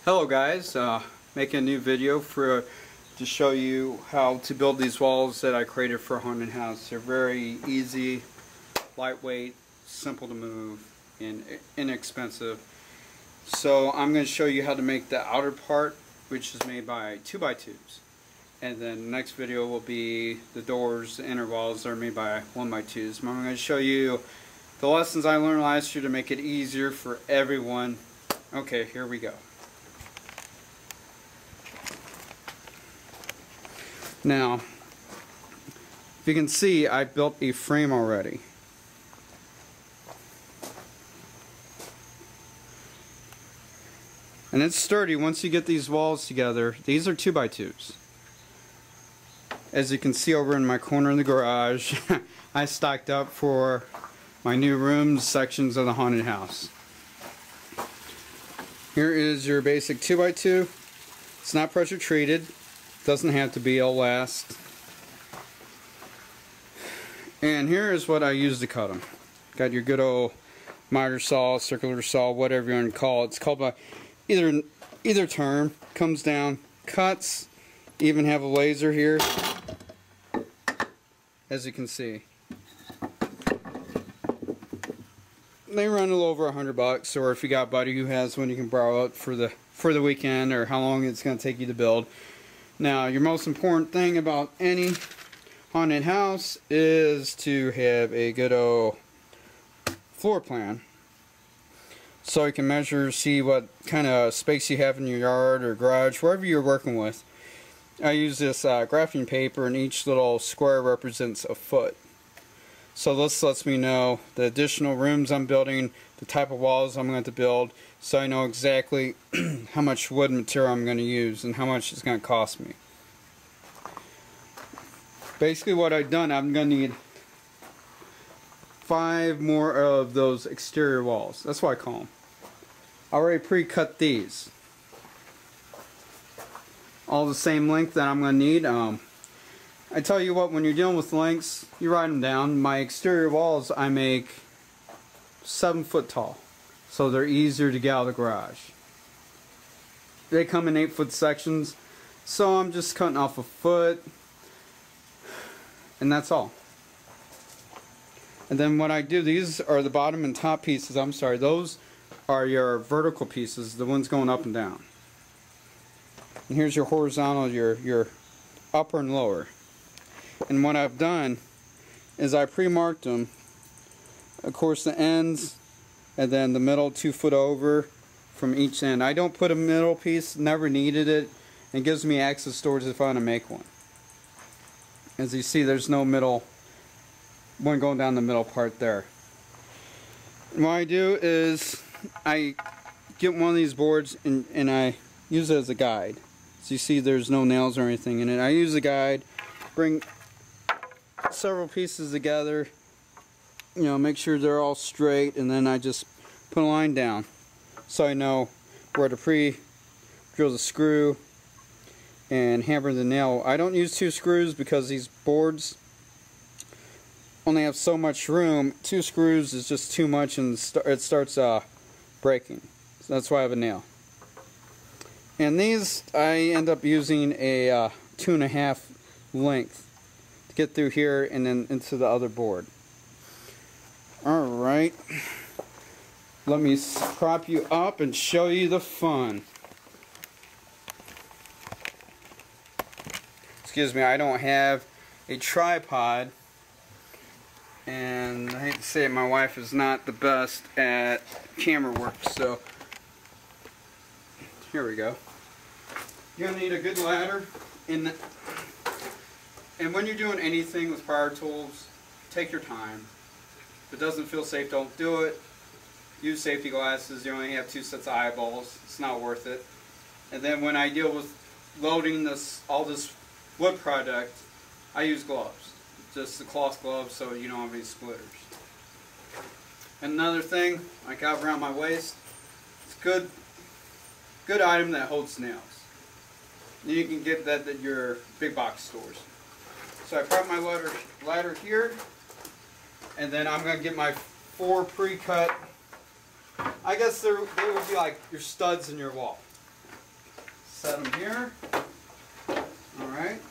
Hello guys, making a new video to show you how to build these walls that I created for a haunted house. They're very easy, lightweight, simple to move, and inexpensive. So I'm going to show you how to make the outer part, which is made by 2x2s. And then the next video will be the doors, the inner walls are made by 1x2s. I'm going to show you the lessons I learned last year to make it easier for everyone. Okay, here we go. Now, if you can see, I built a frame already. And it's sturdy once you get these walls together. These are 2x2s. As you can see over in my corner in the garage, I stocked up for my new rooms sections of the haunted house. Here is your basic 2x2. It's not pressure treated. Doesn't have to be, it'll last. And here is what I use to cut them. Got your good old miter saw, circular saw, whatever you want to call it. It's called by either term. Comes down, cuts, even have a laser here, as you can see. They run a little over $100, or if you got a buddy who has one, you can borrow it for the weekend or how long it's going to take you to build. Now, your most important thing about any haunted house is to have a good old floor plan, so you can measure, see what kind of space you have in your yard or garage, wherever you're working with. I use this graphing paper, and each little square represents a foot. So this lets me know the additional rooms I'm building, the type of walls I'm going to build, so I know exactly how much wood material I'm going to use and how much it's going to cost me. Basically what I've done, I'm going to need 5 more of those exterior walls. That's what I call them. I already pre-cut these. All the same length that I'm going to need. I tell you what, when you're dealing with lengths, you write them down. My exterior walls I make 7 foot tall, so they're easier to get out of the garage. They come in 8 foot sections, so I'm just cutting off a foot, and that's all. And then what I do, these are the bottom and top pieces. I'm sorry, those are your vertical pieces, the ones going up and down. And here's your horizontal, your upper and lower. And what I've done is I pre-marked them, of course the ends, and then the middle 2 foot over from each end. I don't put a middle piece, never needed it. It gives me access doors if I want to make one. As you see, there's no middle one going down the middle part there. And what I do is I get one of these boards and I use it as a guide. So you see there's no nails or anything in it. I use a guide, bring several pieces together, you know, make sure they're all straight, and then I just put a line down so I know where to pre-drill the screw and hammer the nail. I don't use 2 screws because these boards only have so much room. 2 screws is just too much, and it starts breaking. So that's why I have a nail. And these I end up using a 2.5 length to get through here and then into the other board. Alright, let me prop you up and show you the fun. Excuse me, I don't have a tripod, and I hate to say it, my wife is not the best at camera work, so here we go. You're going to need a good ladder, and when you're doing anything with power tools, take your time. If it doesn't feel safe, don't do it. Use safety glasses. You only have 2 sets of eyeballs. It's not worth it. And then when I deal with loading all this wood product, I use gloves. Just the cloth gloves so you don't have any splitters. Another thing I got around my waist, it's a good item that holds nails. You can get that at your big box stores. So I prop my ladder here, and then I'm going to get my 4 pre-cut. I guess they would be like your studs in your wall. set them here. Alright.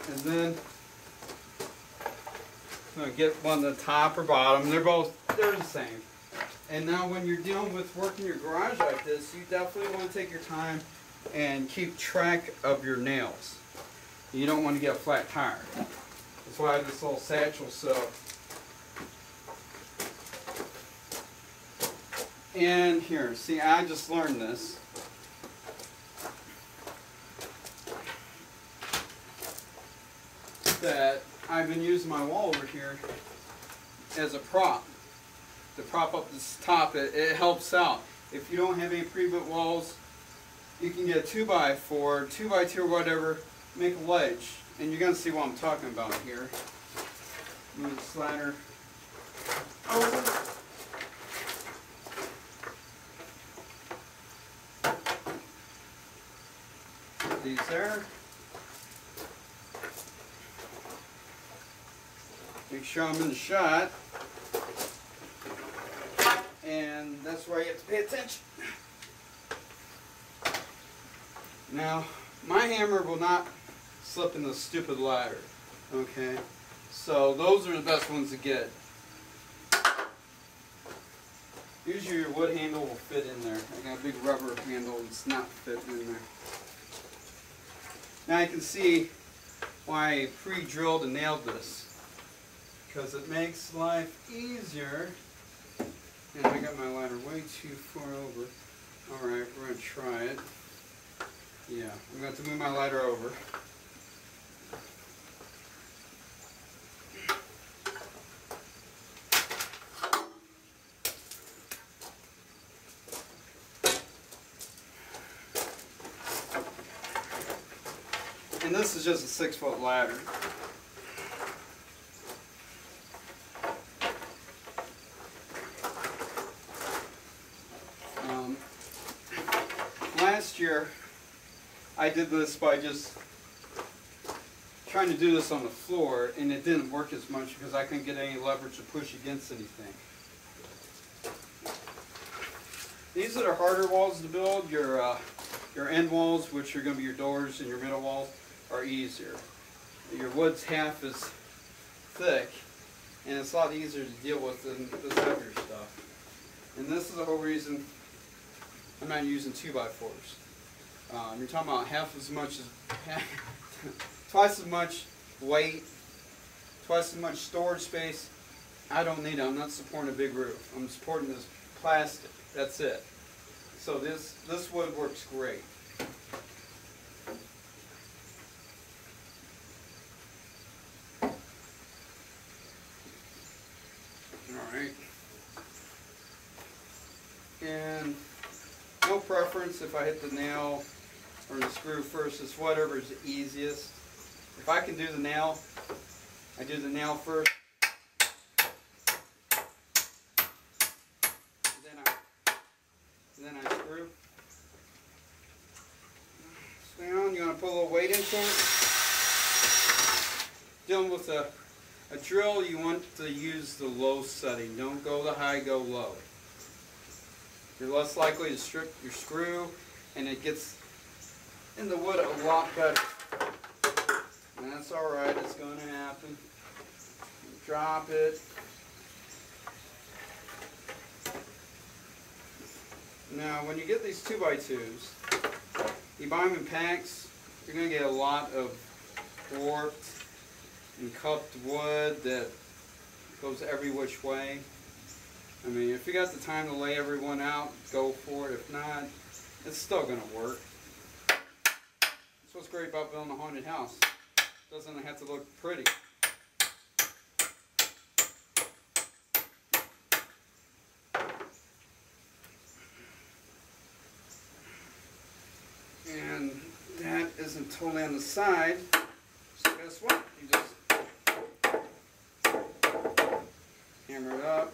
And then I'm going to get one at the top or bottom. They're the same. And now when you're dealing with working your garage like this, you definitely want to take your time and keep track of your nails. You don't want to get a flat tire. That's why I have this little satchel. So, and here, see, I just learned this. That I've been using my wall over here as a prop to prop up this top. It helps out. If you don't have any pre-built walls, you can get a 2x4, 2x2 or whatever, make a ledge, and you're going to see what I'm talking about here. Move the slider over. Put these there. Make sure I'm in the shot. And that's where you have to pay attention. Now, my hammer will not slip in the stupid ladder. Okay? So those are the best ones to get. Usually your wood handle will fit in there. I got a big rubber handle that's not fitting in there. Now you can see why I pre-drilled and nailed this. Because it makes life easier. And I got my ladder way too far over. Alright, we're going to try it. Yeah, I'm going to have to move my ladder over. And this is just a 6-foot ladder. Last year, I did this by just trying to do this on the floor, and it didn't work as much because I couldn't get any leverage to push against anything. These are the harder walls to build. Your end walls, which are going to be your doors, and your middle walls are easier. Your wood's half as thick, and it's a lot easier to deal with than this heavier stuff. And this is the whole reason I'm not using 2x4s. You're talking about half as much as, twice as much weight, twice as much storage space. I don't need it. I'm not supporting a big roof. I'm supporting this plastic. That's it. So this wood works great. Alright. And no preference if I hit the nail or the screw first. It's whatever is the easiest. If I can do the nail, I do the nail first. Then I screw. Down. You want to put a little weight into it. Dealing with a drill, you want to use the low setting. Don't go the high, go low. You're less likely to strip your screw, and it gets in the wood a lot better. And that's alright, it's going to happen. Drop it. Now, when you get these 2x2s, you buy them in packs, you're going to get a lot of warped and cupped wood that goes every which way. I mean, if you got the time to lay everyone out, go for it. If not, it's still going to work. That's what's great about building a haunted house. It doesn't have to look pretty. And that isn't totally on the side, so guess what? You just hammer it up.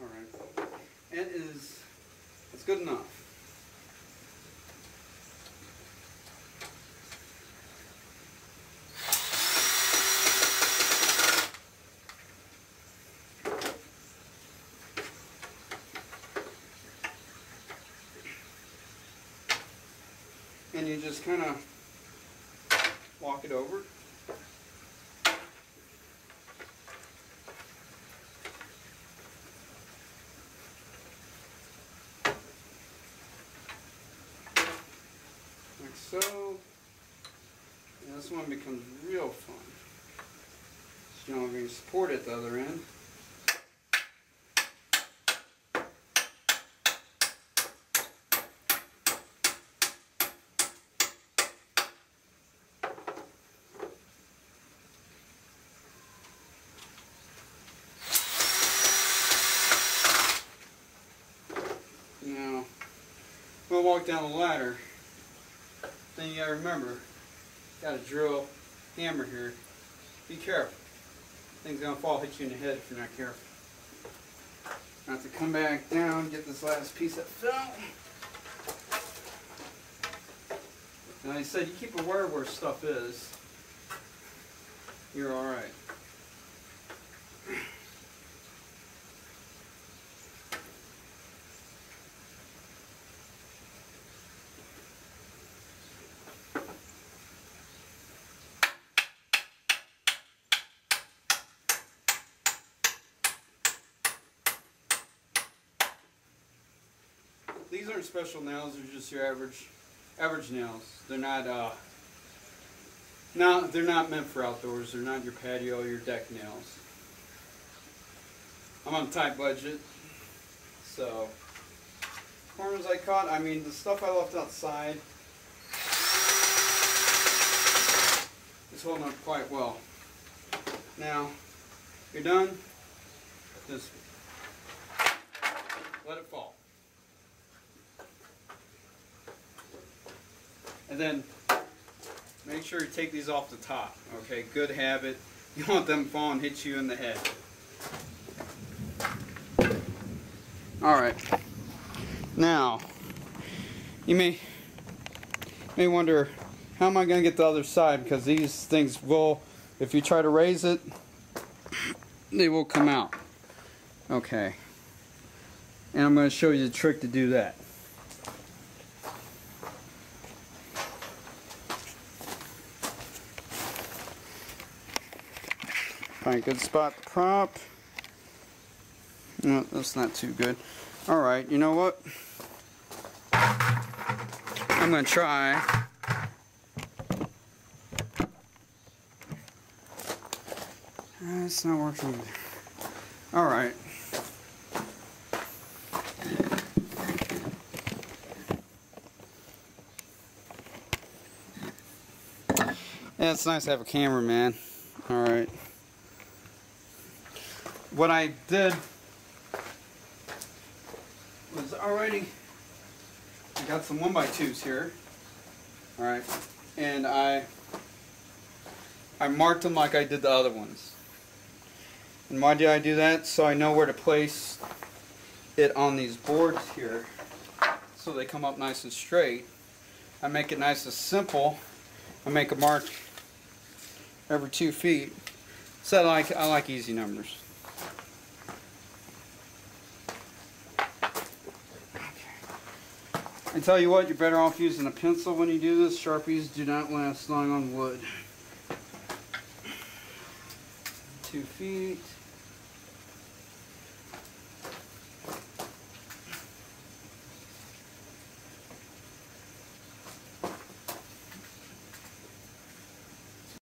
Alright, it's good enough. and you just kind of walk it over. Like so. And this one becomes real fun. So you know, we're going to support it at the other end. Now, we'll walk down the ladder. Then you gotta remember, got a drill hammer here. Be careful. Thing's gonna fall, hit you in the head if you're not careful. I have to come back down, get this last piece that fell. And like I said, you keep aware where stuff is, you're alright. These aren't special nails, they're just your average nails. They're not they're not meant for outdoors. They're not your patio or your deck nails. I'm on a tight budget, so corners I caught, I mean the stuff I left outside is holding up quite well. Now, you're done, just let it fall. And then make sure you take these off the top. Okay, good habit. You want them to fall and hit you in the head. Alright. Now, you may wonder, how am I going to get the other side? Because these things will, if you try to raise it, they will come out. Okay. And I'm going to show you the trick to do that. Find a good spot to prop. No, that's not too good. Alright, you know what? I'm going to try. It's not working either. Alright. Yeah, it's nice to have a camera, man. Alright. What I did was I got some 1x2s here, alright, and I marked them like I did the other ones. And why did I do that? So I know where to place it on these boards here, so they come up nice and straight. I make it nice and simple. I make a mark every 2 feet. So I like easy numbers. I tell you what, you're better off using a pencil when you do this. Sharpies do not last long on wood. 2 feet.